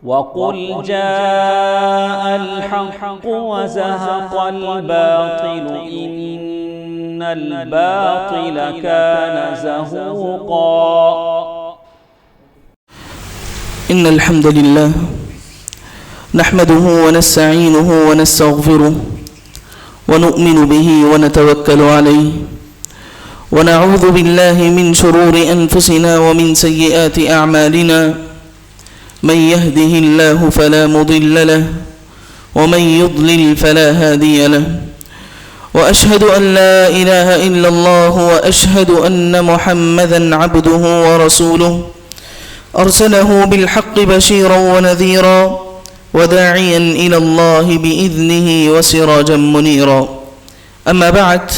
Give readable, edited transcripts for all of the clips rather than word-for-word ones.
وقل جاء الحق وزهق الباطل إن الباطل كان زهوقا إن الحمد لله نحمده ونستعينه ونستغفره ونؤمن به ونتوكل عليه ونعوذ بالله من شرور أنفسنا ومن سيئات أعمالنا من يهده الله فلا مضل له ومن يضلل فلا هادي له وأشهد أن لا إله إلا الله وأشهد أن محمدا عبده ورسوله أرسله بالحق بشيرا ونذيرا وداعيا إلى الله بإذنه وسراجا منيرا أما بعد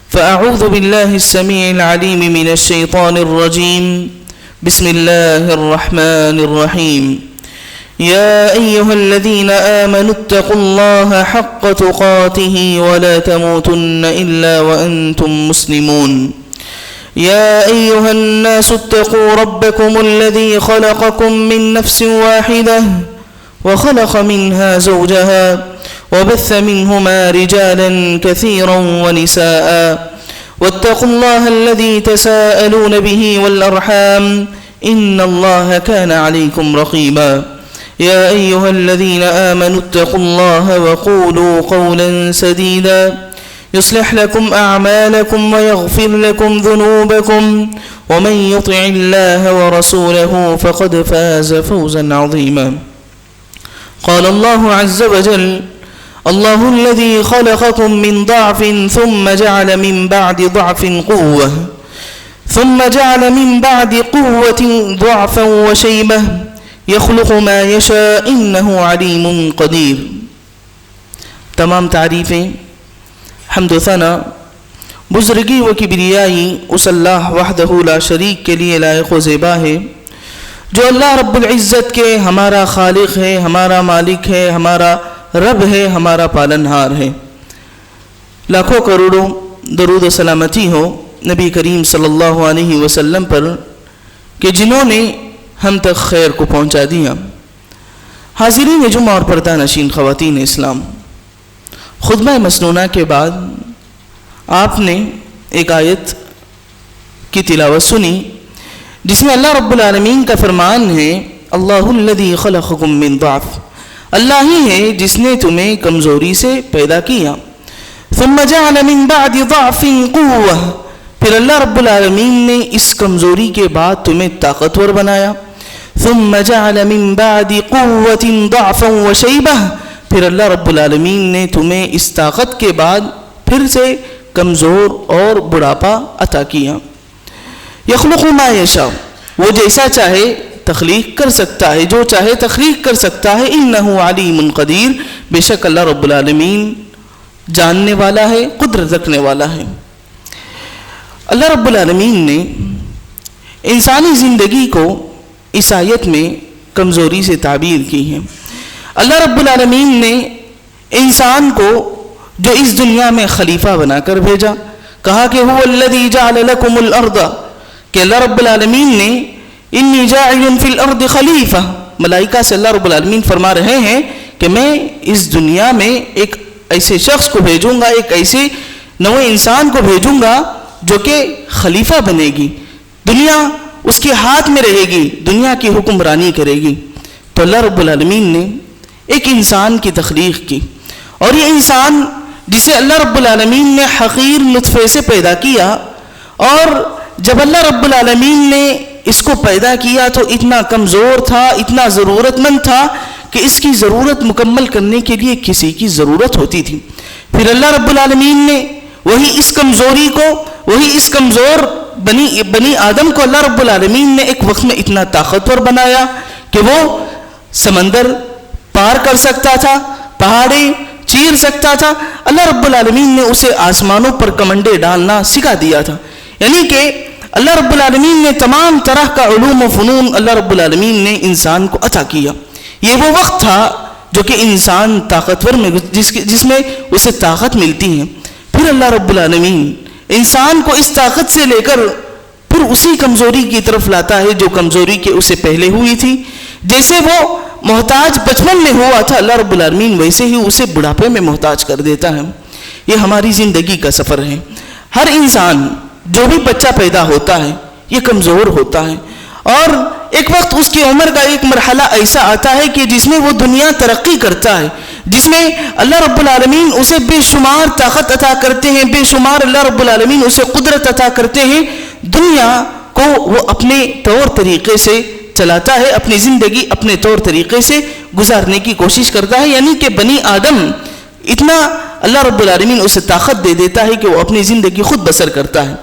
فأعوذ بالله السميع العليم من الشيطان الرجيم بسم الله الرحمن الرحيم يا أيها الذين آمنوا اتقوا الله حق تقاته ولا تموتن إلا وأنتم مسلمون يا أيها الناس اتقوا ربكم الذي خلقكم من نفس واحدة وخلق منها زوجها وبث منهما رجالا كثيرا ونساء واتقوا الله الذي تساءلون به والأرحام إن الله كان عليكم رقيبا يا أيها الذين آمنوا اتقوا الله وقولوا قولا سديدا يصلح لكم أعمالكم ويغفر لكم ذنوبكم ومن يطع الله ورسوله فقد فاز فوزا عظيما قال الله عز وجل الله الذي خلقكم من ضعف ثم جعل من بعد ضعف قوة ثم جعل من بعد قوة ضعفا وشيبة يخلق ما يشاء إنه عليم قدير. تمام تعریفیں حمد و ثنا بزرگی و کبریائی اس اللہ وحدہ لا شریک کے لیے لائق و زیبا ہے جو اللہ رب العزت کے ہمارا خالق ہے، ہمارا مالک ہے، ہمارا رب ہے، ہمارا پالنہار ہے. لاکھوں کروڑوں درود و سلامتی ہو نبی کریم صلی اللہ علیہ وسلم پر کہ جنہوں نے ہم تک خیر کو پہنچا دیا. حاضرین جمعہ اور پردہ نشین خواتین اسلام، خطبہ مسنونہ کے بعد آپ نے ایک آیت کی تلاوت سنی جس میں اللہ رب العالمین کا فرمان ہے اللہ الذی خلقکم من ضعف، اللہ ہی ہے جس نے تمہیں کمزوری سے پیدا کیا. ثم جعل من بعد ضعف قوة، پھر اللہ رب العالمین نے اس کمزوری کے بعد تمہیں طاقتور بنایا. ثم جعل من بعد قوة ضعفا وشیبة، پھر اللہ رب العالمین نے تمہیں اس طاقت کے بعد پھر سے کمزور اور بڑھاپا عطا کیا. یخلق ما یشاء، وہ جیسا چاہے تخلیق کر سکتا ہے، جو چاہے تخلیق کر سکتا ہے. انہ علیم قدیر، بے شک اللہ رب العالمین جاننے والا ہے، قدرت رکھنے والا ہے. اللہ رب العالمین نے انسانی زندگی کو اس آیت میں کمزوری سے تعبیر کی ہے. اللہ رب العالمین نے انسان کو جو اس دنیا میں خلیفہ بنا کر بھیجا، کہا کہ هو الذی جعل لکم الارض، کہ اللہ رب العالمین نے انی جاعل فی الارض خلیفہ، ملائکہ سے اللہ رب العالمین فرما رہے ہیں کہ میں اس دنیا میں ایک ایسے شخص کو بھیجوں گا، ایک ایسے نوع انسان کو بھیجوں گا جو کہ خلیفہ بنے گی، دنیا اس کے ہاتھ میں رہے گی، دنیا کی حکمرانی کرے گی. تو اللہ رب العالمین نے ایک انسان کی تخلیق کی، اور یہ انسان جسے اللہ رب العالمین نے حقیر نطفے سے پیدا کیا، اور جب اللہ رب العالمین نے اس کو پیدا کیا تو اتنا کمزور تھا، اتنا ضرورت مند تھا کہ اس کی ضرورت مکمل کرنے کے لیے کسی کی ضرورت ہوتی تھی. پھر اللہ رب العالمین نے وہی اس کمزوری کو، وہی اس کمزور بنی آدم کو اللہ رب العالمین نے ایک وقت میں اتنا طاقتور بنایا کہ وہ سمندر پار کر سکتا تھا، پہاڑیں چیر سکتا تھا. اللہ رب العالمین نے اسے آسمانوں پر کمنڈے ڈالنا سکھا دیا تھا. یعنی کہ اللہ رب العالمین نے تمام طرح کا علوم و فنون اللہ رب العالمین نے انسان کو عطا کیا. یہ وہ وقت تھا جو کہ انسان طاقتور میں جس میں اسے طاقت ملتی ہے. پھر اللہ رب العالمین انسان کو اس طاقت سے لے کر پھر اسی کمزوری کی طرف لاتا ہے جو کمزوری کے اسے پہلے ہوئی تھی. جیسے وہ محتاج بچپن میں ہوا تھا، اللہ رب العالمین ویسے ہی اسے بڑھاپے میں محتاج کر دیتا ہے۔ یہ ہماری زندگی کا سفر ہے۔ ہر انسان جو بھی بچہ پیدا ہوتا ہے یہ کمزور ہوتا ہے، اور ایک وقت اس کی عمر کا ایک مرحلہ ایسا آتا ہے کہ جس میں وہ دنیا ترقی کرتا ہے، جس میں اللہ رب العالمین اسے بے شمار طاقت عطا کرتے ہیں، بے شمار اللہ رب العالمین اسے قدرت عطا کرتے ہیں، دنیا کو وہ اپنے طور طریقے سے چلاتا ہے، اپنی زندگی اپنے طور طریقے سے گزارنے کی کوشش کرتا ہے، یعنی کہ بنی آدم اتنا اللہ رب العالمین اسے طاقت دے دیتا ہے کہ وہ اپنی زندگی خود بسر کرتا ہے۔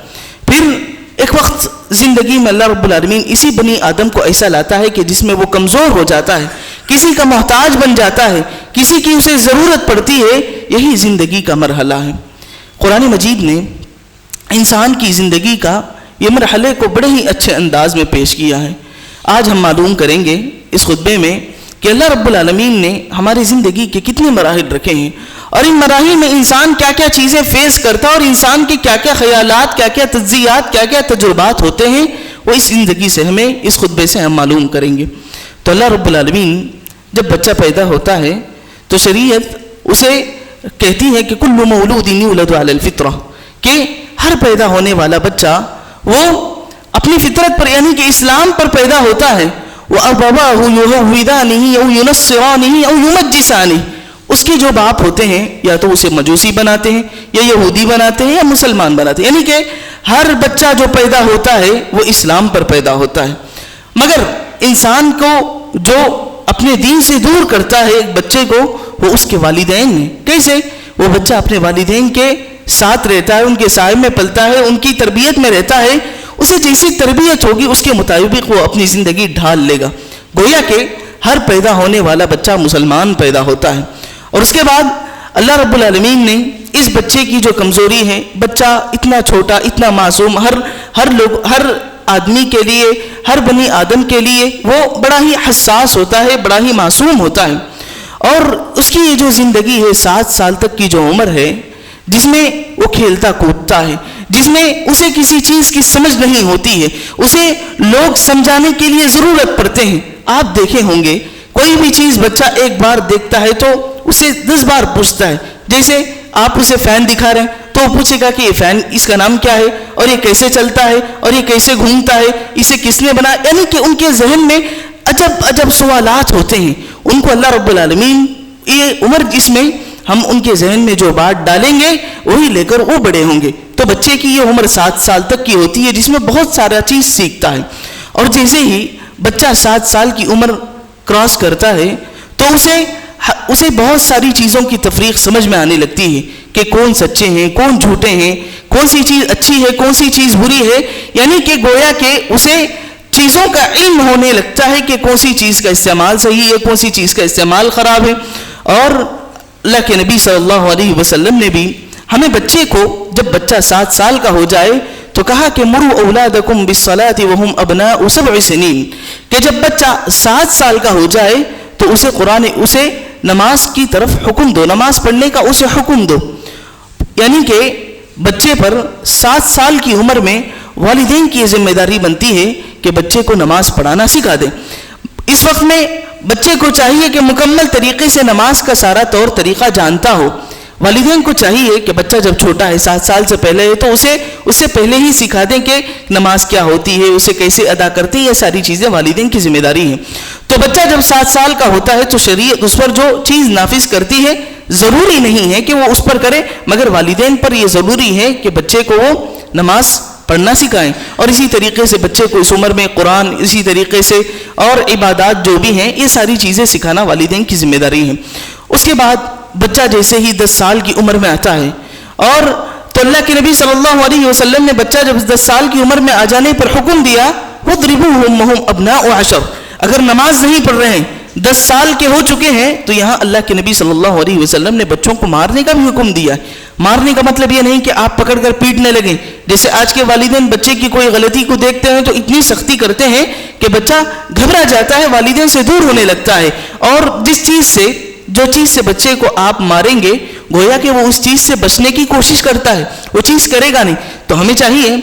پھر ایک وقت زندگی میں اللہ رب العالمین اسی بنی آدم کو ایسا لاتا ہے کہ جس میں وہ کمزور ہو جاتا ہے، کسی کا محتاج بن جاتا ہے، کسی کی اسے ضرورت پڑتی ہے۔ یہی زندگی کا مرحلہ ہے۔ قرآن مجید نے انسان کی زندگی کا یہ مرحلے کو بڑے ہی اچھے انداز میں پیش کیا ہے۔ آج ہم معلوم کریں گے اس خطبے میں کہ اللہ رب العالمین نے ہماری زندگی کے کتنے مراحل رکھے ہیں، اور ان مراحل میں انسان کیا کیا چیزیں فیس کرتا ہے، اور انسان کے کیا کیا خیالات، کیا کیا تجزیات، کیا کیا تجربات ہوتے ہیں، وہ اس زندگی سے ہمیں اس خطبے سے ہم معلوم کریں گے۔ تو اللہ رب العالمین جب بچہ پیدا ہوتا ہے تو شریعت اسے کہتی ہے کہ کل مولود یولد علی الفطرہ، کہ ہر پیدا ہونے والا بچہ وہ اپنی فطرت پر یعنی کہ اسلام پر پیدا ہوتا ہے۔ وَأَبَوَاهُ يُهَوِّدَانِهِ أَوْ يُنَصِّرَانِهِ أَوْ يُمَجِّسَانِهِ، اس کے جو باپ ہوتے ہیں یا تو اسے مجوسی بناتے ہیں یا یہودی بناتے ہیں یا مسلمان بناتے ہیں، یعنی کہ ہر بچہ جو پیدا ہوتا ہے وہ اسلام پر پیدا ہوتا ہے۔ مگر انسان کو جو اپنے دین سے دور کرتا ہے ایک بچے کو، وہ اس کے والدین ہیں۔ کیسے؟ وہ بچہ اپنے والدین کے ساتھ رہتا ہے، ان کے سائے میں پلتا ہے، ان کی تربیت میں رہتا ہے، اسے جیسی تربیت ہوگی اس کے مطابق وہ اپنی زندگی ڈھال لے گا۔ گویا کہ ہر پیدا ہونے والا بچہ مسلمان پیدا ہوتا ہے، اور اس کے بعد اللہ رب العالمین نے اس بچے کی جو کمزوری ہے، بچہ اتنا چھوٹا، اتنا معصوم، ہر آدمی کے لیے، ہر بنی آدم کے لیے وہ بڑا ہی حساس ہوتا ہے، بڑا ہی معصوم ہوتا ہے، اور اس کی یہ جو زندگی ہے 7 سال تک کی جو عمر ہے، جس میں وہ کھیلتا کودتا ہے، جس میں اسے کسی چیز کی سمجھ نہیں ہوتی ہے، اسے لوگ سمجھانے کے لیے ضرورت پڑتے ہیں۔ آپ دیکھے ہوں گے کوئی بھی چیز بچہ ایک بار دیکھتا ہے تو اسے 10 بار پوچھتا ہے۔ جیسے آپ اسے فین دکھا رہے ہیں تو وہ پوچھے گا کہ یہ فین اس کا نام کیا ہے، اور یہ کیسے چلتا ہے، اور یہ کیسے گھومتا ہے، اسے کس نے بنایا، یعنی کہ ان کے ذہن میں عجب عجب سوالات ہوتے ہیں۔ ان کو اللہ رب العالمین یہ عمر جس میں ہم ان کے ذہن میں جو بات ڈالیں گے وہی لے کر وہ بڑے ہوں گے۔ تو بچے کی یہ عمر 7 سال تک کی ہوتی ہے، جس میں بہت سارا چیز سیکھتا ہے، اور جیسے ہی بچہ 7 سال کی عمر کراس کرتا ہے تو اسے بہت ساری چیزوں کی تفریق سمجھ میں آنے لگتی ہے کہ کون سچے ہیں، کون جھوٹے ہیں، کون سی چیز اچھی ہے، کون سی چیز بری ہے، یعنی کہ گویا کہ اسے چیزوں کا علم ہونے لگتا ہے کہ کون سی چیز کا استعمال صحیح ہے، کون سی چیز کا استعمال خراب ہے۔ اور اللہ کے نبی صلی اللہ علیہ وسلم نے بھی ہمیں بچے کو جب بچہ 7 سال کا ہو جائے تو کہا کہ مروا اولادکم بالصلاۃ وهم ابناء 7 سنین، کہ جب بچہ 7 سال کا ہو جائے تو اسے نماز کی طرف حکم دو، نماز پڑھنے کا اسے حکم دو۔ یعنی کہ بچے پر 7 سال کی عمر میں والدین کی یہ ذمہ داری بنتی ہے کہ بچے کو نماز پڑھانا سکھا دیں۔ اس وقت میں بچے کو چاہیے کہ مکمل طریقے سے نماز کا سارا طور طریقہ جانتا ہو۔ والدین کو چاہیے کہ بچہ جب چھوٹا ہے 7 سال سے پہلے ہے تو اس سے پہلے ہی سکھا دیں کہ نماز کیا ہوتی ہے، اسے کیسے ادا کرتے ہیں، یہ ساری چیزیں والدین کی ذمہ داری ہیں۔ تو بچہ جب 7 سال کا ہوتا ہے تو شریعت اس پر جو چیز نافذ کرتی ہے، ضروری نہیں ہے کہ وہ اس پر کرے، مگر والدین پر یہ ضروری ہے کہ بچے کو وہ نماز پڑھنا سکھائیں، اور اسی طریقے سے بچے کو اس عمر میں قرآن، اسی طریقے سے اور عبادات جو بھی ہیں، یہ ساری چیزیں سکھانا والدین کی ذمہ داری ہے۔ اس کے بعد بچہ جیسے ہی 10 سال کی عمر میں آتا ہے، اور تو اللہ کے نبی صلی اللہ علیہ وسلم نے بچہ جب 10 سال کی عمر میں آ جانے پر حکم دیا وَاضْرِبُوهُمْ وَهُمْ أَبْنَاءُ 10، اگر نماز نہیں پڑھ رہے ہیں، 10 سال کے ہو چکے ہیں، تو یہاں اللہ کے نبی صلی اللہ علیہ وسلم نے بچوں کو مارنے کا بھی حکم دیا ہے۔ مارنے کا مطلب یہ نہیں کہ آپ پکڑ کر پیٹنے لگیں، جیسے آج کے والدین بچے کی کوئی غلطی کو دیکھتے ہیں تو اتنی سختی کرتے ہیں کہ بچہ گھبرا جاتا ہے، والدین سے دور ہونے لگتا ہے، اور جو چیز سے بچے کو آپ ماریں گے گویا کہ وہ اس چیز سے بچنے کی کوشش کرتا ہے، وہ چیز کرے گا نہیں۔ تو ہمیں چاہیے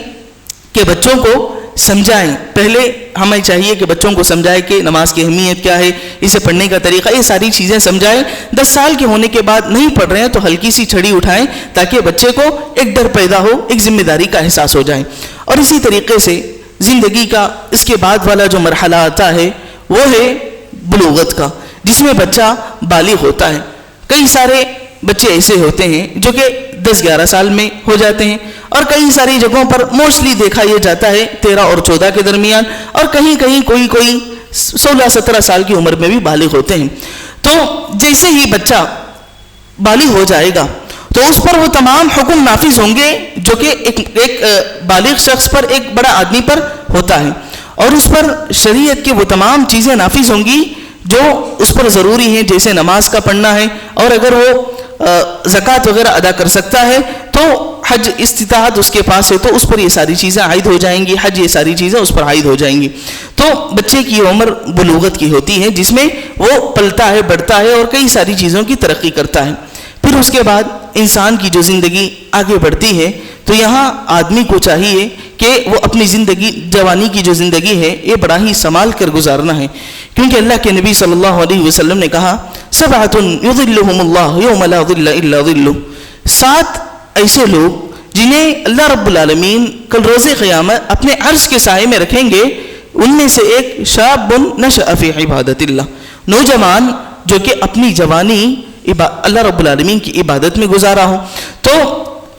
کہ بچوں کو سمجھائیں. پہلے ہمیں چاہیے کہ بچوں کو سمجھائیں کہ نماز کی اہمیت کیا ہے, اسے پڑھنے کا طریقہ, یہ ساری چیزیں سمجھائیں. 10 سال کے ہونے کے بعد نہیں پڑھ رہے ہیں تو ہلکی سی چھڑی اٹھائیں تاکہ بچے کو ایک ڈر پیدا ہو, ایک ذمہ داری کا احساس ہو جائے. اور اسی طریقے سے زندگی کا اس کے بعد والا جو مرحلہ آتا ہے وہ ہے بلوغت کا, جس میں بچہ بالغ ہوتا ہے. کئی سارے بچے ایسے ہوتے ہیں جو کہ 10-11 سال میں ہو جاتے ہیں, اور کئی ساری جگہوں پر موسٹلی دیکھا یہ جاتا ہے 13 اور 14 کے درمیان, اور کہیں کہیں کوئی 16-17 سال کی عمر میں بھی بالغ ہوتے ہیں. تو جیسے ہی بچہ بالغ ہو جائے گا تو اس پر وہ تمام حکم نافذ ہوں گے جو کہ ایک بالغ شخص پر, ایک بڑا آدمی پر ہوتا ہے, اور اس پر شریعت کی وہ تمام چیزیں نافذ ہوں گی جو اس پر ضروری ہیں, جیسے نماز کا پڑھنا ہے, اور اگر وہ زکوٰۃ وغیرہ ادا کر سکتا ہے تو حج استطاعت اس کے پاس ہے تو اس پر یہ ساری چیزیں عائد ہو جائیں گی, حج یہ ساری چیزیں اس پر عائد ہو جائیں گی. تو بچے کی عمر بلوغت کی ہوتی ہے جس میں وہ پلتا ہے, بڑھتا ہے اور کئی ساری چیزوں کی ترقی کرتا ہے. پھر اس کے بعد انسان کی جو زندگی آگے بڑھتی ہے تو یہاں آدمی کو چاہیے کہ وہ اپنی زندگی, جوانی کی جو زندگی ہے یہ بڑا ہی سنبھال کر گزارنا ہے, کیونکہ اللہ کے نبی صلی اللہ علیہ وسلم نے کہا سبعۃ یظلھم اللہ یوم لا ظل الا ظلہ, 7 ایسے لوگ جنہیں اللہ رب العالمین کل روز قیامت اپنے عرش کے سائے میں رکھیں گے. ان میں سے ایک شاب نشأ فی عبادت اللہ, نوجوان جو کہ اپنی جوانی اللہ رب العالمین کی عبادت میں گزارا ہو. تو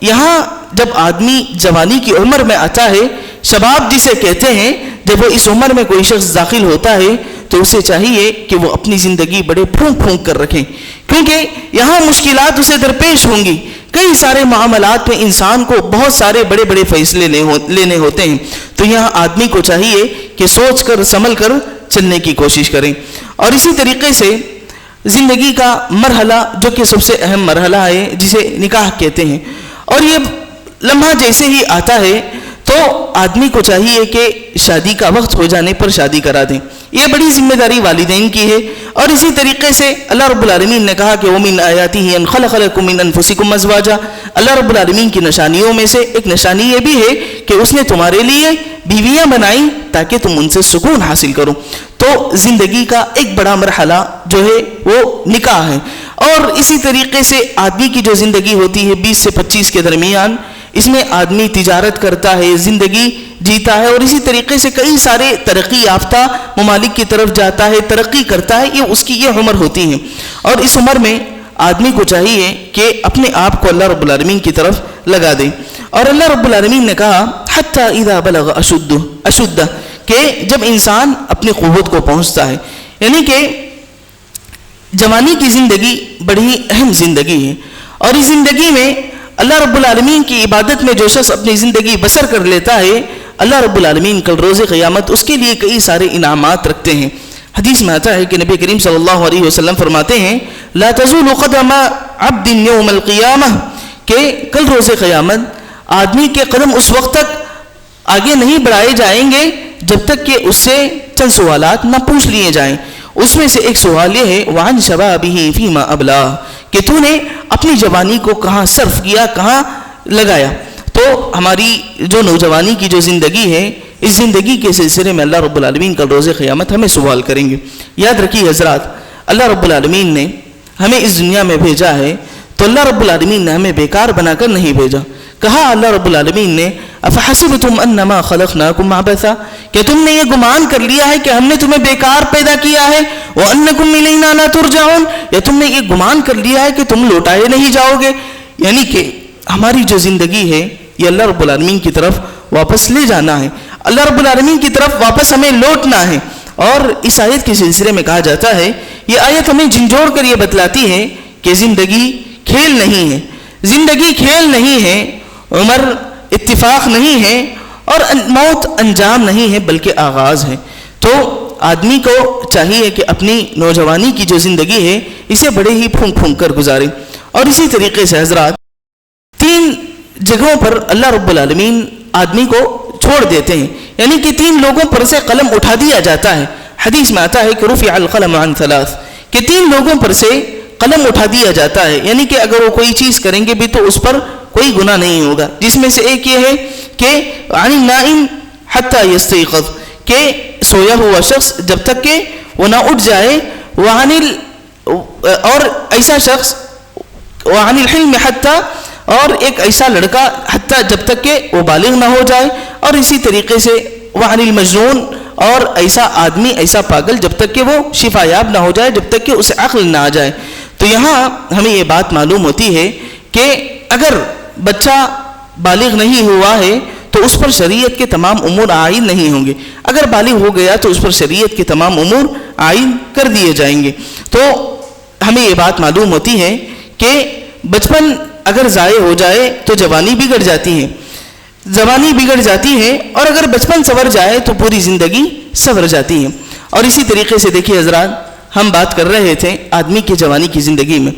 یہاں جب آدمی جوانی کی عمر میں آتا ہے, شباب جسے کہتے ہیں, جب وہ اس عمر میں کوئی شخص داخل ہوتا ہے تو اسے چاہیے کہ وہ اپنی زندگی بڑے پھونک کر رکھیں, کیونکہ یہاں مشکلات اسے درپیش ہوں گی. کئی سارے معاملات میں انسان کو بہت سارے بڑے فیصلے لینے ہوتے ہیں. تو یہاں آدمی کو چاہیے کہ سوچ کر سنبھل کر چلنے کی کوشش کریں. اور اسی طریقے سے زندگی کا مرحلہ جو کہ سب سے اہم مرحلہ ہے جسے نکاح کہتے ہیں, اور یہ لمحہ جیسے ہی آتا ہے تو آدمی کو چاہیے کہ شادی کا وقت ہو جانے پر شادی کرا دیں. یہ بڑی ذمہ داری والدین کی ہے. اور اسی طریقے سے اللہ رب العالمین نے کہا کہ وَمِنْ آیَاتِهِ أَنْ خَلَقَ لَكُم مِّنْ أَنفُسِكُمْ أَزْوَاجًا, اللہ رب العالمین کی نشانیوں میں سے ایک نشانی یہ بھی ہے کہ اس نے تمہارے لیے بیویاں بنائیں تاکہ تم ان سے سکون حاصل کرو. تو زندگی کا ایک بڑا مرحلہ جو ہے وہ نکاح ہے. اور اسی طریقے سے آدمی کی جو زندگی ہوتی ہے 20 سے 25 کے درمیان, اس میں آدمی تجارت کرتا ہے, زندگی جیتا ہے, اور اسی طریقے سے کئی سارے ترقی یافتہ ممالک کی طرف جاتا ہے, ترقی کرتا ہے. یہ اس کی یہ عمر ہوتی ہے. اور اس عمر میں آدمی کو چاہیے کہ اپنے آپ کو اللہ رب العالمین کی طرف لگا دے. اور اللہ رب العالمین نے کہا حتی اذا بلغ اشدہ, کہ جب انسان اپنی قوت کو پہنچتا ہے, یعنی کہ جوانی کی زندگی بڑی اہم زندگی ہے. اور اس زندگی میں اللہ رب العالمین کی عبادت میں جو شخص اپنی زندگی بسر کر لیتا ہے, اللہ رب العالمین کل روز قیامت اس کے لیے کئی سارے انعامات رکھتے ہیں. حدیث میں آتا ہے کہ نبی کریم صلی اللہ علیہ وسلم فرماتے ہیں لا تزول قدم عبد یوم القیامہ, کہ کل روز قیامت آدمی کے قدم اس وقت تک آگے نہیں بڑھائے جائیں گے جب تک کہ اس سے چند سوالات نہ پوچھ لیے جائیں. اس میں سے ایک سوال یہ ہے وعن شبابہ فیما ابلاہ, کہ تو نے اپنی جوانی کو کہاں صرف کیا, کہاں لگایا. تو ہماری جو نوجوانی کی جو زندگی ہے, اس زندگی کے سلسلے میں اللہ رب العالمین کل روز قیامت ہمیں سوال کریں گے. یاد رکھیے حضرات, اللہ رب العالمین نے ہمیں اس دنیا میں بھیجا ہے تو اللہ رب العالمین نے ہمیں بیکار بنا کر نہیں بھیجا. کہا اللہ رب العالمین نے افحسبتم انما خلقناکم عبثا, کہ تم نے یہ گمان کر لیا ہے کہ ہم نے تمہیں بیکار پیدا کیا ہے, وانکم الینا لا ترجعون, یا تم نے یہ گمان کر لیا ہے کہ تم لوٹائے نہیں جاؤ گے. یعنی کہ ہماری جو زندگی ہے یہ اللہ رب العالمین کی طرف واپس لے جانا ہے, اللہ رب العالمین کی طرف واپس ہمیں لوٹنا ہے. اور اس آیت کے سلسلے میں کہا جاتا ہے, یہ آیت ہمیں جھنجھوڑ کر یہ بتلاتی ہے کہ زندگی کھیل نہیں ہے, زندگی کھیل نہیں ہے, عمر اتفاق نہیں ہے, اور موت انجام نہیں ہے بلکہ آغاز ہے. تو آدمی کو چاہیے کہ اپنی نوجوانی کی جو زندگی ہے اسے بڑے ہی پھونک کر گزارے. اور اسی طریقے سے حضرات 3 جگہوں پر اللہ رب العالمین آدمی کو چھوڑ دیتے ہیں, یعنی کہ 3 لوگوں پر سے قلم اٹھا دیا جاتا ہے. حدیث میں آتا ہے کہ رفع القلم عن 3, کہ 3 لوگوں پر سے قلم اٹھا دیا جاتا ہے, یعنی کہ اگر وہ کوئی چیز کریں گے بھی تو اس پر کوئی گناہ نہیں ہوگا. جس میں سے ایک یہ ہے کہ عن النائم حتی یستیقظ کہ سویا ہوا شخص جب تک کہ وہ نہ اٹھ جائے، اور ایسا شخص وعن الحلم حتی، اور ایک ایسا لڑکا حتی جب تک کہ وہ بالغ نہ ہو جائے، اور اسی طریقے سے وعن المجنون، اور ایسا آدمی ایسا پاگل جب تک کہ وہ شفا یاب نہ ہو جائے، جب تک کہ اسے عقل نہ آ جائے۔ تو یہاں ہمیں یہ بات معلوم ہوتی ہے کہ اگر بچہ بالغ نہیں ہوا ہے تو اس پر شریعت کے تمام امور عائد نہیں ہوں گے، اگر بالغ ہو گیا تو اس پر شریعت کے تمام امور عائد کر دیے جائیں گے۔ تو ہمیں یہ بات معلوم ہوتی ہے کہ بچپن اگر ضائع ہو جائے تو جوانی بگڑ جاتی ہے، جوانی بگڑ جاتی ہے، اور اگر بچپن سنور جائے تو پوری زندگی سنور جاتی ہے۔ اور اسی طریقے سے دیکھیے حضرات، ہم بات کر رہے تھے آدمی کی جوانی کی زندگی میں،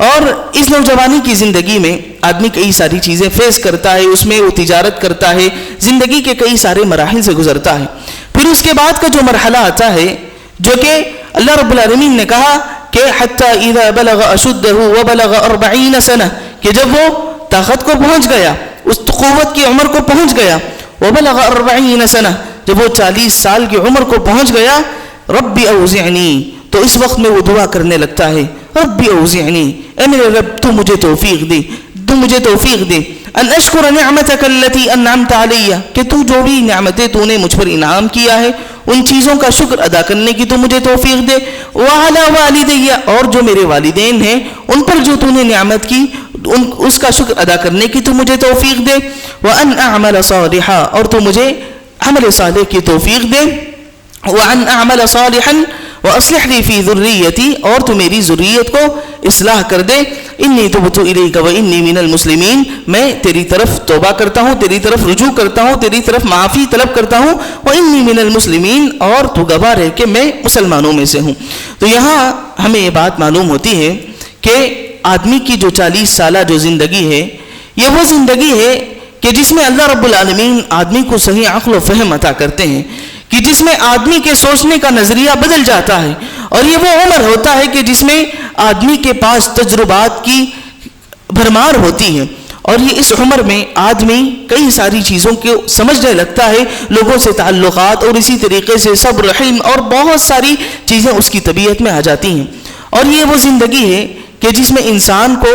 اور اس نوجوانی کی زندگی میں آدمی کئی ساری چیزیں فیس کرتا ہے، اس میں وہ تجارت کرتا ہے، زندگی کے کئی سارے مراحل سے گزرتا ہے۔ پھر اس کے بعد کا جو مرحلہ آتا ہے، جو کہ اللہ رب العالمین نے کہا کہ حتی اذا بلغ اشدہ وبلغ 40 سنہ، کہ جب وہ طاقت کو پہنچ گیا، اس قوت کی عمر کو پہنچ گیا، وبلغ 40 سنہ، جب وہ 40 سال کی عمر کو پہنچ گیا، رب اوزعنی، تو اس وقت میں وہ دعا کرنے لگتا ہے، رب اوزعنی، اے میرے رب تو مجھے توفیق دے، تو مجھے توفیق دے، ان اشکر نعمتک التي انعمت علی، کہ تو جو بھی نعمتیں تو نے مجھ پر انعام کیا ہے ان چیزوں کا شکر ادا کرنے کی تو مجھے توفیق دے، وعلی والدی، اور جو میرے والدین ہیں ان پر جو تو نے نعمت کی اس کا شکر ادا کرنے کی تو مجھے توفیق دے، وان اعمل صالحا، اور تو مجھے عمل صالح کی توفیق دے، وان اعمل صالحا واصلح لی فی ذریتی، اور تو میری ذریت کو اصلاح کر دے، انی تبت الیک وانی من المسلمین، میں تیری طرف توبہ کرتا ہوں، تیری طرف رجوع کرتا ہوں، تیری طرف معافی طلب کرتا ہوں، وانی من المسلمین، اور تو گواہ رہے کہ میں مسلمانوں میں سے ہوں۔ تو یہاں ہمیں یہ بات معلوم ہوتی ہے کہ آدمی کی جو 40 سالہ جو زندگی ہے، یہ وہ زندگی ہے کہ جس میں اللہ رب العالمین آدمی کو صحیح عقل و فہم عطا کرتے ہیں، کہ جس میں آدمی کے سوچنے کا نظریہ بدل جاتا ہے، اور یہ وہ عمر ہوتا ہے کہ جس میں آدمی کے پاس تجربات کی بھرمار ہوتی ہے، اور یہ اس عمر میں آدمی کئی ساری چیزوں کو سمجھنے لگتا ہے، لوگوں سے تعلقات، اور اسی طریقے سے صبر، حلم، اور بہت ساری چیزیں اس کی طبیعت میں آ جاتی ہیں۔ اور یہ وہ زندگی ہے کہ جس میں انسان کو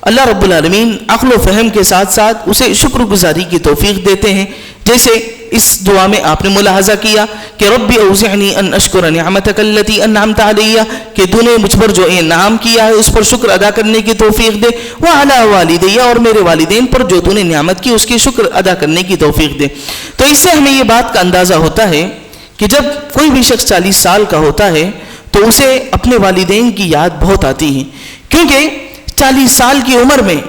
اللہ رب العالمین عقل و فہم کے ساتھ ساتھ اسے شکر گزاری کی توفیق دیتے ہیں، جیسے اس دعا میں آپ نے ملاحظہ کیا کہ رب اوزعنی ان اشکر نعمتک التی انعمت علی، کہ تو نے مجھ پر جو انعام کیا ہے اس پر شکر ادا کرنے کی توفیق دے، وعلی والدی، اور میرے والدین پر جو تو نے نعمت کی اس کی شکر ادا کرنے کی توفیق دے۔ تو اس سے ہمیں یہ بات کا اندازہ ہوتا ہے کہ جب کوئی بھی شخص 40 سال کا ہوتا ہے تو اسے اپنے والدین کی یاد بہت آتی ہے، کیونکہ 40 سال کی عمر میں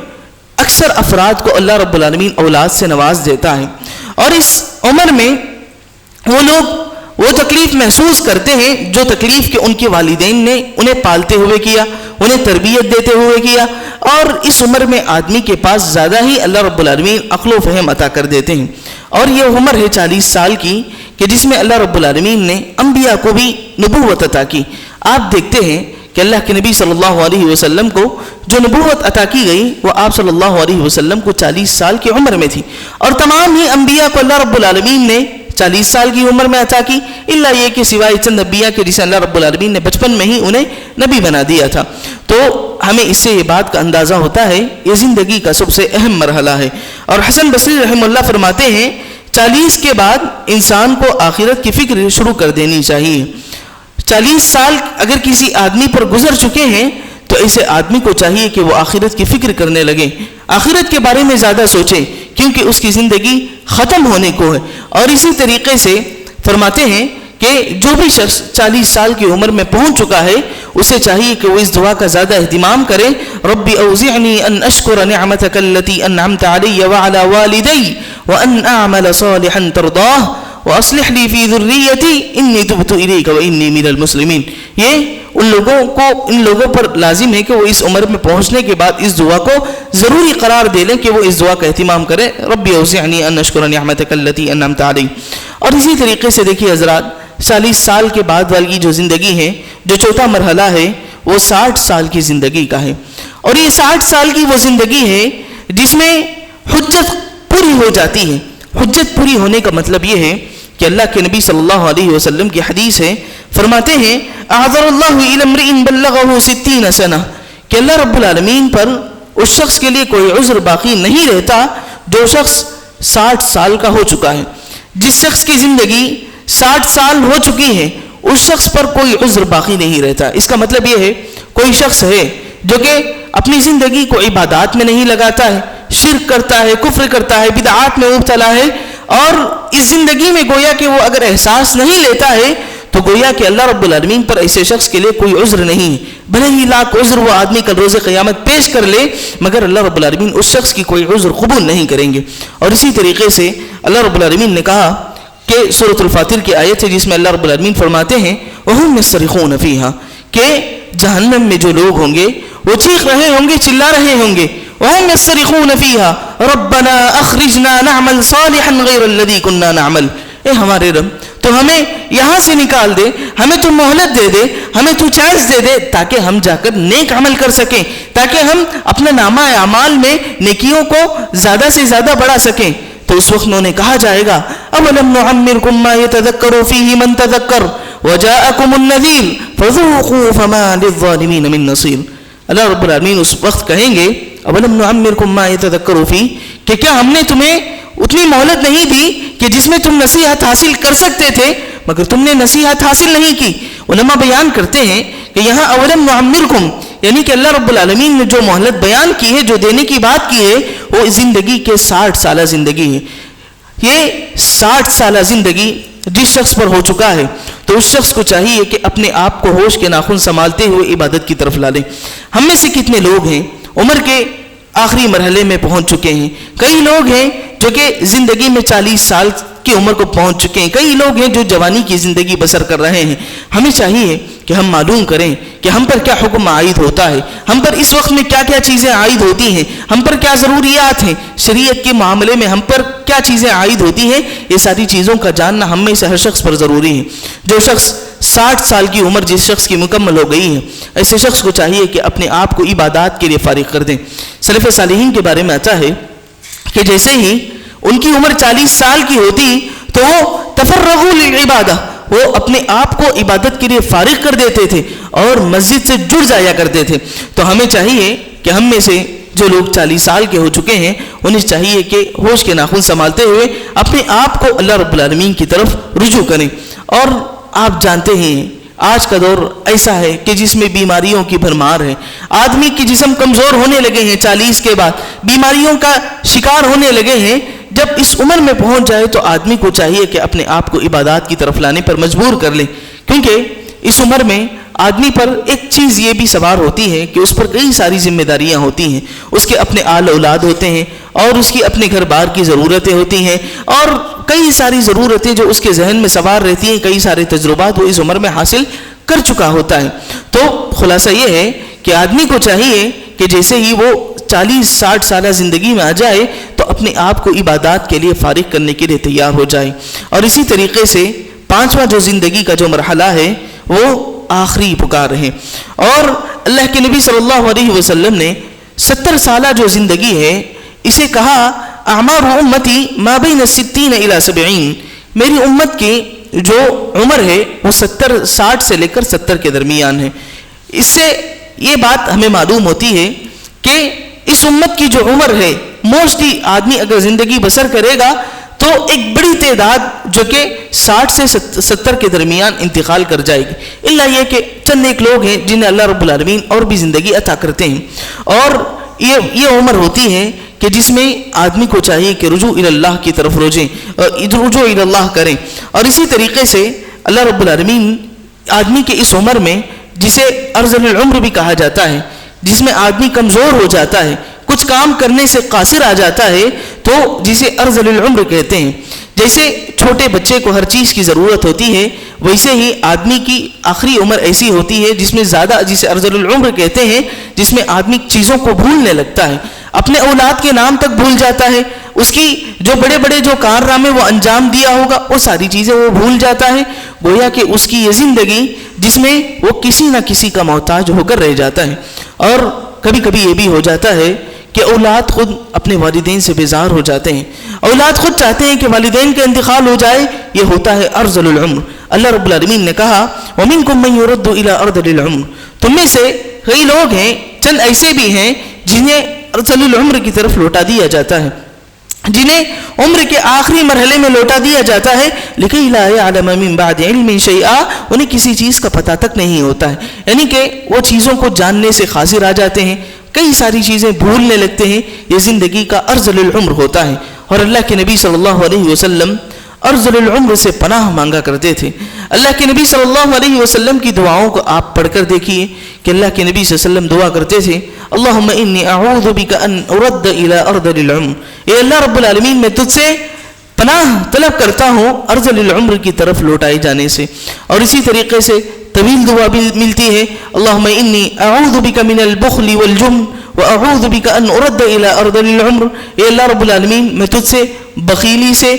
اکثر افراد کو اللہ رب العالمین اولاد سے نواز دیتا ہے، اور اس عمر میں وہ لوگ وہ تکلیف محسوس کرتے ہیں جو تکلیف کہ ان کے والدین نے انہیں پالتے ہوئے کیا، انہیں تربیت دیتے ہوئے کیا، اور اس عمر میں آدمی کے پاس زیادہ ہی اللہ رب العالمین عقل و فہم عطا کر دیتے ہیں۔ اور یہ عمر ہے 40 سال کی کہ جس میں اللہ رب العالمین نے انبیاء کو بھی نبوت عطا کی۔ آپ دیکھتے ہیں کہ اللہ کے نبی صلی اللہ علیہ وسلم کو جو نبوت عطا کی گئی وہ آپ صلی اللہ علیہ وسلم کو 40 سال کی عمر میں تھی، اور تمام ہی انبیاء کو اللہ رب العالمین نے 40 سال کی عمر میں عطا کی، الا یہ کہ سوائے چند انبیاء کے جسے اللہ رب العالمین نے بچپن میں ہی انہیں نبی بنا دیا تھا۔ تو ہمیں اس سے یہ بات کا اندازہ ہوتا ہے یہ زندگی کا سب سے اہم مرحلہ ہے۔ اور حسن بصری رحمہ اللہ فرماتے ہیں 40 کے بعد انسان کو آخرت کی فکر شروع کر دینی چاہیے۔ 40 سال اگر کسی آدمی پر گزر چکے ہیں تو ایسے آدمی کو چاہیے کہ وہ آخرت کی فکر کرنے لگے، آخرت کے بارے میں زیادہ سوچے، کیونکہ اس کی زندگی ختم ہونے کو ہے۔ اور اسی طریقے سے فرماتے ہیں کہ جو بھی شخص 40 سال کی عمر میں پہنچ چکا ہے اسے چاہیے کہ وہ اس دعا کا زیادہ اہتمام کرے، رب اوزعنی ان اشکر نعمتک التی انعمت علی وعلی والدی وان اعمل صالحا ترضاہ واصلح لی فی ذریتی انی تبت الیک وانی من المسلمین۔ یہ ان لوگوں پر لازم ہے کہ وہ اس عمر میں پہنچنے کے بعد اس دعا کو ضروری قرار دے لیں کہ وہ اس دعا کا اہتمام کریں، رب اوزعنی ان اشکر نعمتک التی انعمت علی۔ اور اسی طریقے سے دیکھیے حضرات 40 سال کے بعد والی جو زندگی ہے، جو چوتھا مرحلہ ہے وہ 60 سال کی زندگی کا ہے، اور یہ 60 سال کی وہ زندگی ہے جس میں حجت پوری ہو جاتی ہے، حجت پوری ہونے کا مطلب یہ ہے کہ اللہ کے نبی صلی اللہ علیہ وسلم کی حدیث ہے، فرماتے ہیں اعذر اللہ الی امرئ بلغہ 60 سنہ، کہ اللہ رب العالمین پر اس شخص کے لیے کوئی عذر باقی نہیں رہتا جو شخص 60 سال کا ہو چکا ہے۔ جس شخص کی زندگی 60 سال ہو چکی ہے اس شخص پر کوئی عذر باقی نہیں رہتا۔ اس کا مطلب یہ ہے کوئی شخص ہے جو کہ اپنی زندگی کو عبادات میں نہیں لگاتا ہے، شرک کرتا ہے، کفر کرتا ہے، بدعات میں مبتلا ہے، اور اس زندگی میں گویا کہ وہ اگر احساس نہیں لیتا ہے تو گویا کہ اللہ رب العالمین پر ایسے شخص کے لیے کوئی عذر نہیں، بھلے ہی لاکھ عذر وہ آدمی کل روز قیامت پیش کر لے مگر اللہ رب العالمین اس شخص کی کوئی عذر قبول نہیں کریں گے۔ اور اسی طریقے سے اللہ رب العالمین نے کہا کہ سورۃ الفاتر کی آیت ہے جس میں اللہ رب العالمین فرماتے ہیں وَهُمْ يَصْرِخُونَ فِيهَا، کہ جہنم میں جو لوگ ہوں گے وہ چیخ رہے ہوں گے، چلا رہے ہوں گے، وَهُمْ يَصْرِخُونَ فِيهَا رَبَّنَا أَخْرِجْنَا نَعْمَلْ صَالِحًا غَيْرَ الَّذِي كُنَّا نَعْمَلْ، اے ہمارے رب تو ہمیں یہاں سے نکال دے، ہمیں تو مہلت دے دے، ہمیں تو چانس دے دے تاکہ ہم جا کر نیک عمل کر سکیں، تاکہ ہم اپنا نامہ اعمال میں نیکیوں کو زیادہ سے زیادہ بڑھا سکیں۔ تو اس وقت انہوں نے کہا جائے گا اولم نعمرکم ما یتذکر فیہ من تذکر وجاءکم النذیر فذوقوا فما للظالمین من نصیر۔ اللہ رب العالمین اس وقت کہیں گے اولم نعمرکم ما یتذکر فیہ، کہ کیا ہم نے تمہیں اتنی مہلت نہیں دی کہ جس میں تم نصیحت حاصل کر سکتے تھے مگر تم نے نصیحت حاصل نہیں کی۔ علماء بیان کرتے ہیں کہ یہاں اولم نعمرکم یعنی کہ اللہ رب العالمین نے جو مہلت بیان کی ہے، جو دینے کی بات کی ہے، وہ زندگی کے 60 سالہ زندگی ہے۔ یہ 60 سالہ زندگی جس شخص پر ہو چکا ہے تو اس شخص کو چاہیے کہ اپنے آپ کو ہوش کے ناخن سنبھالتے ہوئے عبادت کی طرف لا لیں۔ ہم میں سے کتنے لوگ ہیں عمر کے آخری مرحلے میں پہنچ چکے ہیں، کئی لوگ ہیں جو کہ زندگی میں 40 سال کی عمر کو پہنچ چکے ہیں، کئی لوگ ہیں جو جوانی کی زندگی بسر کر رہے ہیں۔ ہمیں چاہیے کہ ہم معلوم کریں کہ ہم پر کیا حکم عائد ہوتا ہے، ہم پر اس وقت میں کیا کیا چیزیں عائد ہوتی ہیں، ہم پر کیا ضروریات ہیں، شریعت کے معاملے میں ہم پر کیا چیزیں عائد ہوتی ہیں، یہ ساری چیزوں کا جاننا ہم میں سے ہر شخص پر ضروری ہے۔ جو شخص 60 سال کی عمر جس شخص کی مکمل ہو گئی ہے ایسے شخص کو چاہیے کہ اپنے آپ کو عبادات کے لیے فارغ کر دیں۔ سلف صالحین کے بارے میں آتا ہے کہ جیسے ہی ان کی عمر 40 سال کی ہوتی تو وہ تفرغوا للعبادہ، وہ اپنے آپ کو عبادت کے لیے فارغ کر دیتے تھے اور مسجد سے جڑ جایا کرتے تھے۔ تو ہمیں چاہیے کہ ہم میں سے جو لوگ 40 سال کے ہو چکے ہیں انہیں چاہیے کہ ہوش کے ناخن سنبھالتے ہوئے اپنے آپ کو اللہ رب العالمین کی طرف رجوع کریں۔ اور آپ جانتے ہیں آج کا دور ایسا ہے کہ جس میں بیماریوں کی بھرمار ہے، آدمی کی جسم کمزور ہونے لگے ہیں، 40 کے بعد بیماریوں کا شکار ہونے لگے ہیں۔ جب اس عمر میں پہنچ جائے تو آدمی کو چاہیے کہ اپنے آپ کو عبادات کی طرف لانے پر مجبور کر لے، کیونکہ اس عمر میں آدمی پر ایک چیز یہ بھی سوار ہوتی ہے کہ اس پر کئی ساری ذمہ داریاں ہوتی ہیں، اس کے اپنے آل اولاد ہوتے ہیں اور اس کی اپنے گھر بار کی ضرورتیں ہوتی ہیں اور کئی ساری ضرورتیں جو اس کے ذہن میں سوار رہتی ہیں، کئی سارے تجربات وہ اس عمر میں حاصل کر چکا ہوتا ہے۔ تو خلاصہ یہ ہے کہ آدمی کو چاہیے کہ جیسے ہی وہ 40-60 سالہ زندگی میں آ جائے تو اپنے آپ کو عبادات کے لیے فارغ کرنے کے لیے تیار ہو جائے۔ اور اسی طریقے سے 5واں جو زندگی کا جو مرحلہ ہے وہ آخری پکار ہے۔ اور اللہ کے نبی صلی اللہ علیہ وسلم نے 70 سالہ جو زندگی ہے اسے کہا اعمار امتی ما بین 60 الی 70، میری امت کی جو عمر ہے وہ 60 سے لے کر 70 کے درمیان ہے۔ اس سے یہ بات ہمیں معلوم ہوتی ہے کہ اس امت کی جو عمر ہے موسٹلی آدمی اگر زندگی بسر کرے گا تو ایک بڑی تعداد جو کہ 60 سے 70 کے درمیان انتقال کر جائے گی، الا یہ کہ چند ایک لوگ ہیں جنہیں اللہ رب العالمین اور بھی زندگی عطا کرتے ہیں۔ اور یہ عمر ہوتی ہے کہ جس میں آدمی کو چاہیے کہ رجوع الی اللہ کی طرف رجوع الی اللہ کریں۔ اور اسی طریقے سے اللہ رب العالمین آدمی کے اس عمر میں جسے ارذل العمر بھی کہا جاتا ہے، جس میں آدمی کمزور ہو جاتا ہے، کچھ کام کرنے سے قاصر آ جاتا ہے، تو جسے ارذل العمر کہتے ہیں۔ جیسے چھوٹے بچے کو ہر چیز کی ضرورت ہوتی ہے ویسے ہی آدمی کی آخری عمر ایسی ہوتی ہے جس میں زیادہ، جسے ارذل العمر کہتے ہیں، جس میں آدمی چیزوں کو بھولنے لگتا ہے، اپنے اولاد کے نام تک بھول جاتا ہے، اس کی جو بڑے بڑے جو کارنامے وہ انجام دیا ہوگا وہ ساری چیزیں وہ بھول جاتا ہے، گویا کہ اس کی یہ زندگی جس میں وہ کسی نہ کسی کا محتاج ہو کر رہ جاتا ہے۔ اور کبھی کبھی یہ بھی ہو جاتا ہے کہ اولاد خود اپنے والدین سے بیزار ہو جاتے ہیں، اولاد خود چاہتے ہیں کہ والدین کا انتقال ہو جائے، یہ ہوتا ہے ارذل العمر۔ اللہ رب العالمین نے کہا وَمِنْكُمْ مَنْ يُرَدُّ إِلَىٰ أَرْذَلِ الْعُمْرِ، تم میں سے کئی لوگ ہیں، چند ایسے بھی ہیں جنہیں ارذل العمر کی طرف لوٹا دیا جاتا ہے، جنہیں عمر کے آخری مرحلے میں لوٹا دیا جاتا ہے، لِكَيْ لَا يَعْلَمَ مِن بَعْدِ عِلْمٍ شَيْئًا، انہیں کسی چیز کا پتہ تک نہیں ہوتا ہے، یعنی کہ وہ چیزوں کو جاننے سے قاصر آ جاتے ہیں، کئی ساری چیزیں بھولنے لگتے ہیں، یہ زندگی کا ارذل العمر ہوتا ہے۔ اور اللہ کے نبی صلی اللہ علیہ وسلم ارذل العمر سے پناہ مانگا کرتے تھے۔ اللہ کے نبی صلی اللہ علیہ وسلم کی دعاؤں کو آپ پڑھ کر دیکھیے کہ اللہ کے نبی صلی اللہ علیہ وسلم دعا کرتے تھے اللہم انی اعوذ بک ان ارد الی ارذل العمر، اے اللہ رب العالمین میں تجھ سے پناہ طلب کرتا ہوں ارذل العمر کی طرف لوٹائے جانے سے۔ اور اسی طریقے سے طویل دعا بھی ملتی ہے اللہم انی اعوذ بک من البخل والجبن واعوذ بک ان ارد الی ارذل العمر، اے اللہ رب العالمین میں تجھ سے بخیلی سے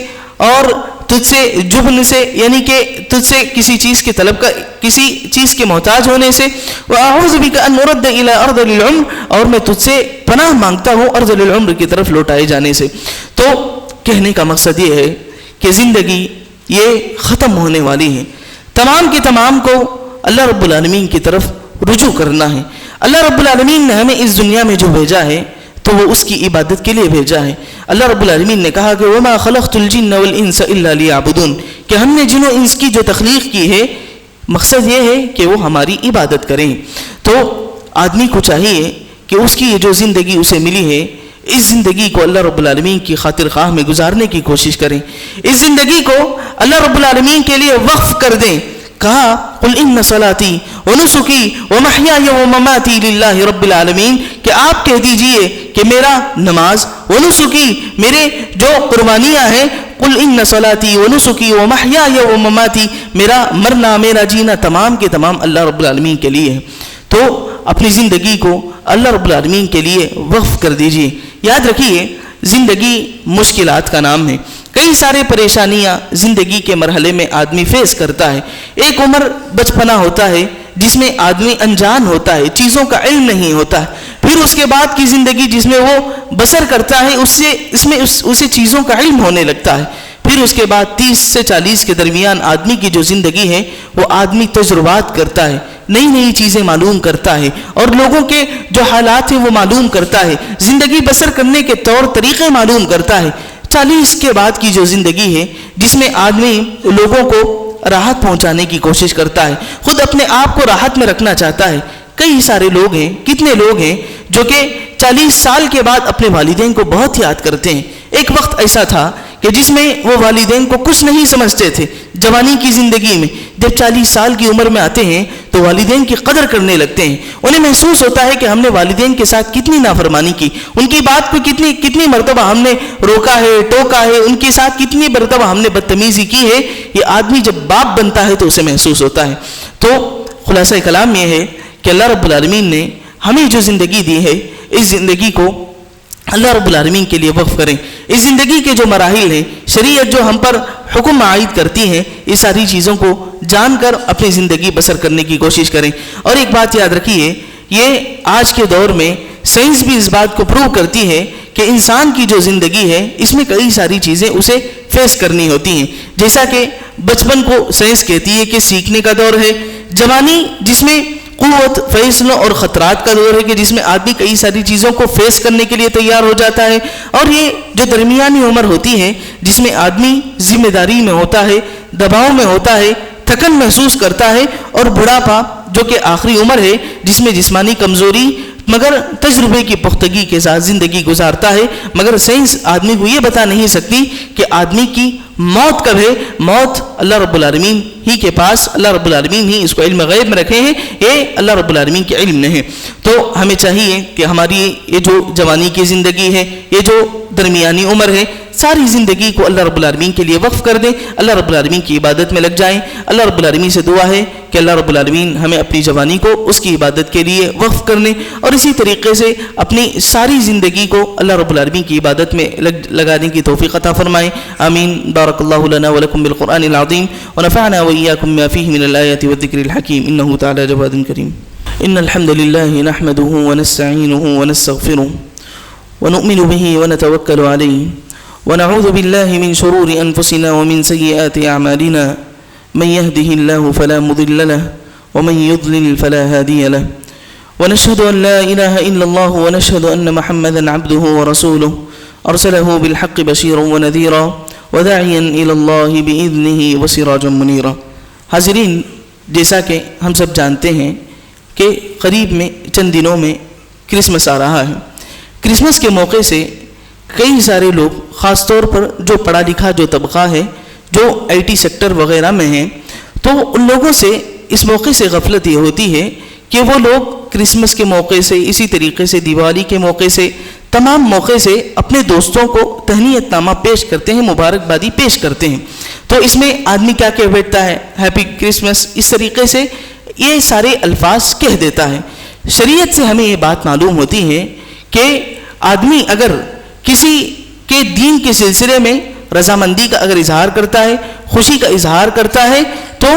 اور تجھ سے جبن سے، یعنی کہ تجھ سے کسی چیز کے طلب کا، کسی چیز کے محتاج ہونے سے، وَأَعُوذُ بِكَ أَن نُرَدَّ إِلَىٰ أَرْذَلِ الْعُمْرِ، اور میں تجھ سے پناہ مانگتا ہوں ارذل العمر کی طرف لوٹائے جانے سے۔ تو کہنے کا مقصد یہ ہے کہ زندگی یہ ختم ہونے والی ہے، تمام کے تمام کو اللہ رب العالمین کی طرف رجوع کرنا ہے۔ اللہ رب العالمین نے ہمیں اس دنیا میں جو بھیجا ہے تو وہ اس کی عبادت کے لیے بھیجا ہے۔ اللہ رب العالمین نے کہا کہ وَمَا خَلَقْتُ الْجِنَّ وَالْإِنسَ إِلَّا لِيَعْبُدُونَ، کہ ہم نے جن و انس کی جو تخلیق کی ہے مقصد یہ ہے کہ وہ ہماری عبادت کریں۔ تو آدمی کو چاہیے کہ اس کی یہ جو زندگی اسے ملی ہے اس زندگی کو اللہ رب العالمین کی خاطر خواہ میں گزارنے کی کوشش کریں، اس زندگی کو اللہ رب العالمین کے لیے وقف کر دیں۔ کہا قل ان صلاتی ونسکی ومحیای ومماتی للہ رب العالمین، کہ آپ کہہ دیجئے کہ میرا نماز ونسکی، میرے جو قربانیاں ہیں، قل ان صلاتی ونسکی ومحیای ومماتی، میرا مرنا میرا جینا تمام کے تمام اللہ رب العالمین کے لیے ہے۔ تو اپنی زندگی کو اللہ رب العالمین کے لیے وقف کر دیجئے۔ یاد رکھیے زندگی مشکلات کا نام ہے، کئی سارے پریشانیاں زندگی کے مرحلے میں آدمی فیس کرتا ہے۔ ایک عمر بچپنا ہوتا ہے جس میں آدمی انجان ہوتا ہے، چیزوں کا علم نہیں ہوتا ہے، پھر اس کے بعد کی زندگی جس میں وہ بسر کرتا ہے اسے چیزوں کا علم ہونے لگتا ہے، پھر اس کے بعد 30 سے 40 کے درمیان آدمی کی جو زندگی ہے وہ آدمی تجربات کرتا ہے، نئی نئی چیزیں معلوم کرتا ہے اور لوگوں کے جو حالات ہیں وہ معلوم کرتا ہے، زندگی بسر کرنے کے طور طریقے معلوم کرتا ہے۔ 40 کے بعد کی جو زندگی ہے جس میں آدمی لوگوں کو راحت پہنچانے کی کوشش کرتا ہے، خود اپنے آپ کو راحت میں رکھنا چاہتا ہے۔ کئی سارے لوگ ہیں، کتنے لوگ ہیں جو کہ 40 سال کے بعد اپنے والدین کو بہت یاد کرتے ہیں۔ ایک وقت ایسا تھا کہ جس میں وہ والدین کو کچھ نہیں سمجھتے تھے جوانی کی زندگی میں، جب 40 سال کی عمر میں آتے ہیں تو والدین کی قدر کرنے لگتے ہیں، انہیں محسوس ہوتا ہے کہ ہم نے والدین کے ساتھ کتنی نافرمانی کی، ان کی بات کو کتنی مرتبہ ہم نے روکا ہے، ٹوکا ہے، ان کے ساتھ کتنی مرتبہ ہم نے بدتمیزی کی ہے۔ یہ آدمی جب باپ بنتا ہے تو اسے محسوس ہوتا ہے۔ تو خلاصہ کلام یہ ہے کہ اللہ رب العالمین نے ہمیں جو زندگی دی ہے اس زندگی کو اللہ رب العالمین کے لیے وقف کریں۔ اس زندگی کے جو مراحل ہیں، شریعت جو ہم پر حکم عائد کرتی ہے، اس ساری چیزوں کو جان کر اپنی زندگی بسر کرنے کی کوشش کریں۔ اور ایک بات یاد رکھیے، یہ آج کے دور میں سائنس بھی اس بات کو پروو کرتی ہے کہ انسان کی جو زندگی ہے اس میں کئی ساری چیزیں اسے فیس کرنی ہوتی ہیں، جیسا کہ بچپن کو سائنس کہتی ہے کہ سیکھنے کا دور ہے، جوانی جس میں قوت، فیصلوں اور خطرات کا دور ہے کہ جس میں آدمی کئی ساری چیزوں کو فیس کرنے کے لیے تیار ہو جاتا ہے، اور یہ جو درمیانی عمر ہوتی ہے جس میں آدمی ذمہ داری میں ہوتا ہے، دباؤ میں ہوتا ہے، تھکن محسوس کرتا ہے، اور بڑھاپا جو کہ آخری عمر ہے جس میں جسمانی کمزوری مگر تجربے کی پختگی کے ساتھ زندگی گزارتا ہے۔ مگر سائنس آدمی کو یہ بتا نہیں سکتی کہ آدمی کی موت کب ہے۔ موت اللہ رب العالمین ہی کے پاس، اللہ رب العالمین ہی اس کو علم غیب میں رکھے ہیں، یہ اللہ رب العالمین کے علم میں ہے۔ تو ہمیں چاہیے کہ ہماری یہ جو جوانی کی زندگی ہے، یہ جو درمیانی عمر ہے، ساری زندگی کو اللہ رب العالمین کے لیے وقف کر دیں، اللہ رب العالمین کی عبادت میں لگ جائیں۔ اللہ رب العالمین سے دعا ہے کہ اللہ رب العالمین ہمیں اپنی جوانی کو اس کی عبادت کے لیے وقف کرنے اور اسی طریقے سے اپنی ساری زندگی کو اللہ رب العالمین کی عبادت میں لگانے کی توفیق عطا فرمائیں۔ آمین۔ بارک اللہ لنا ولکم بالقرآن العظیم ونفعنا وإياكم ما فيه من الآيات والذكر الحكيم إنه تعالى جواد كريم۔ إن الحمد لله نحمده ونستعينه ونستغفره ونؤمن به ونتوكل عليه ونعوذ بالله من شرور أنفسنا ومن سيئات أعمالنا من يهده الله فلا مضل له ومن يضلل فلا هادي له ونشهد أن لا إله إلا الله ونشهد أن محمدا عبده ورسوله أرسله بالحق بشيرا ونذيرا وداعيا إلى الله بإذنه وسراجا منيرا. حاضرین، جیسا کہ ہم سب جانتے ہیں کہ قریب میں چند دنوں میں کرسمس آ رہا ہے. کرسمس کے موقع سے کئی سارے لوگ، خاص طور پر جو پڑھا لکھا جو طبقہ ہے، جو IT سیکٹر وغیرہ میں ہیں، تو ان لوگوں سے اس موقع سے غفلت یہ ہوتی ہے کہ وہ لوگ کرسمس کے موقع سے، اسی طریقے سے دیوالی کے موقع سے، تمام موقع سے اپنے دوستوں کو تہنیت نامہ پیش کرتے ہیں، مبارکبادی پیش کرتے ہیں. تو اس میں آدمی کیا کہہ بیٹھتا ہے؟ ہیپی کرسمس، اس طریقے سے یہ سارے الفاظ کہہ دیتا ہے. شریعت سے ہمیں یہ بات معلوم ہوتی ہے کہ آدمی اگر کسی کے دین کے سلسلے میں رضامندی کا اگر اظہار کرتا ہے، خوشی کا اظہار کرتا ہے، تو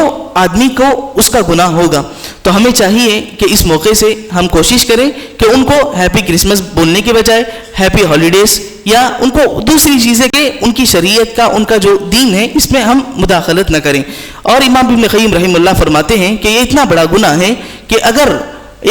آدمی کو اس کا گناہ ہوگا. تو ہمیں چاہیے کہ اس موقع سے ہم کوشش کریں کہ ان کو ہیپی کرسمس بولنے کے بجائے ہیپی ہالیڈیز یا ان کو دوسری چیزیں کہ ان کی شریعت کا، ان کا جو دین ہے، اس میں ہم مداخلت نہ کریں. اور امام ابن قیم رحمہ اللہ فرماتے ہیں کہ یہ اتنا بڑا گناہ ہے کہ اگر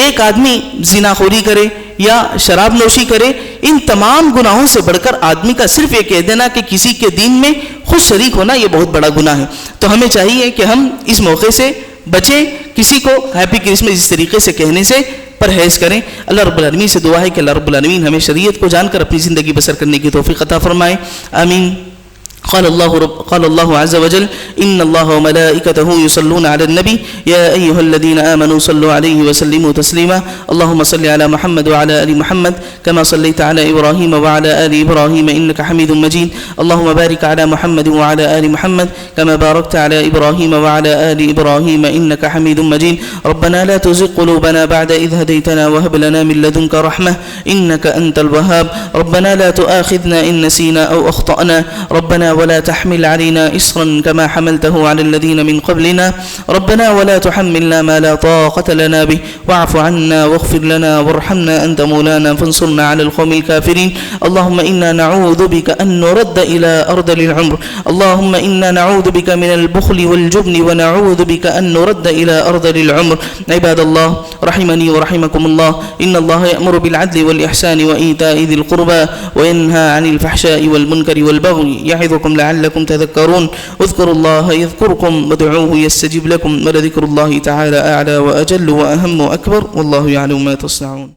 ایک آدمی زنا خوری کرے یا شراب نوشی کرے، ان تمام گناہوں سے بڑھ کر آدمی کا صرف یہ کہہ دینا کہ کسی کے دین میں خود شریک ہونا، یہ بہت بڑا گناہ ہے. تو ہمیں چاہیے کہ ہم اس موقع سے بچیں، کسی کو ہیپی کرسمس اس طریقے سے کہنے سے پرہیز کریں. اللہ رب العالمین سے دعا ہے کہ اللہ رب العالمین ہمیں شریعت کو جان کر اپنی زندگی بسر کرنے کی توفیق عطا فرمائے. آمین. قال الله عز وجل إن الله وملائكته يصلون على النبي يا أيها الذين آمنوا صلوا عليه وسلموا تسليما. اللهم صل على محمد وعلى آل محمد كما صليت على إبراهيم وعلى آل إبراهيم إنك حميد مجيد. اللهم بارك على محمد وعلى آل محمد كما باركت على إبراهيم وعلى آل إبراهيم إنك حميد مجيد. ربنا لا تزغ قلوبنا بعد إذ هديتنا وهب لنا من لدنك رحمة إنك أنت الوهاب. ربنا لا تؤاخذنا إن نسينا أو أخطأنا. ربنا ولا تحمل علينا إصرا كما حملته على الذين من قبلنا. ربنا ولا تحملنا ما لا طاقة لنا به واعف عنا واغفر لنا وارحمنا أنت مولانا فانصرنا على القوم الكافرين. اللهم إنا نعوذ بك أن نرد إلى أرذل العمر. اللهم إنا نعوذ بك من البخل والجبن ونعوذ بك أن نرد إلى أرذل العمر. عباد الله رحمني ورحمكم الله، إن الله يأمر بالعدل والإحسان وإيتاء ذي القربى وينهى عن الفحشاء والمنكر والبغي يعظكم لعلكم تذكرون. اذكروا الله يذكركم وادعوه يستجب لكم ولذكر الله تعالى أعلى وأجل وأهم وأكبر والله يعلم ما تصنعون.